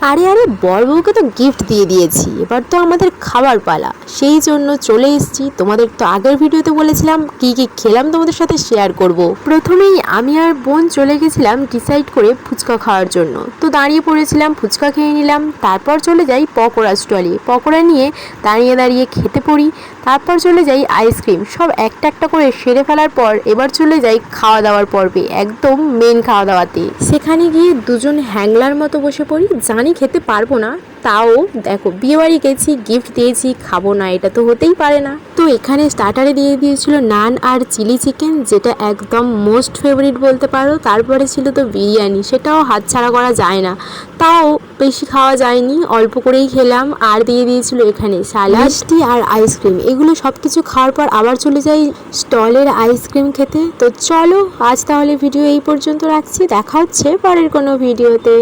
আরে আরে বর বউকে তো গিফট দিয়ে দিয়েছি, এবার তো আমাদের খাবার পালা। সেই জন্য চলে এসেছি। তোমাদের তো আগের ভিডিওতে বলেছিলাম কি কি খেলাম তোমাদের সাথে শেয়ার করব। প্রথমেই আমি আর বোন চলে গেছিলাম ডিসাইড করে ফুচকা খাওয়ার জন্য। তো দাঁড়িয়ে পড়েছিলাম, ফুচকা খেয়ে নিলাম। তারপর চলে যাই পকোড়া স্টলে, পকোড়া নিয়ে দাঁড়িয়ে দাঁড়িয়ে খেতে পড়ি। তারপর চলে যাই আইসক্রিম। সব একটা একটা করে সেরে ফেলার পর এবার চলে যাই খাওয়া দাওয়ার পর্বে, একদম মেন খাওয়া দাওয়াতে। সেখানে গিয়ে দুজন হ্যাংলার মতো বসে পড়ি। জানি খেতে পারবো না, তাও দেখো বিয়েবাড়ি গেছি, গিফট দিয়েছি, খাবো না এটা তো হতেই পারে না। তো এখানে স্টার্টারে দিয়ে দিয়েছিল নান আর চিলি চিকেন, যেটা একদম মোস্ট ফেভারিট বলতে পারো। তারপরে ছিল তো বিরিয়ানি, সেটাও হাতছাড়া করা যায় না, তাও বেশি খাওয়া যায়নি, অল্প করেই খেলাম। আর দিয়ে দিয়েছিল এখানে সালাড, মিষ্টি আর আইসক্রিম। এগুলো সব কিছু খাওয়ার পর আবার চলে যাই স্টলের আইসক্রিম খেতে। তো চলো আজ তাহলে ভিডিও এই পর্যন্ত রাখছি, দেখা হচ্ছে পরের কোনো ভিডিওতে।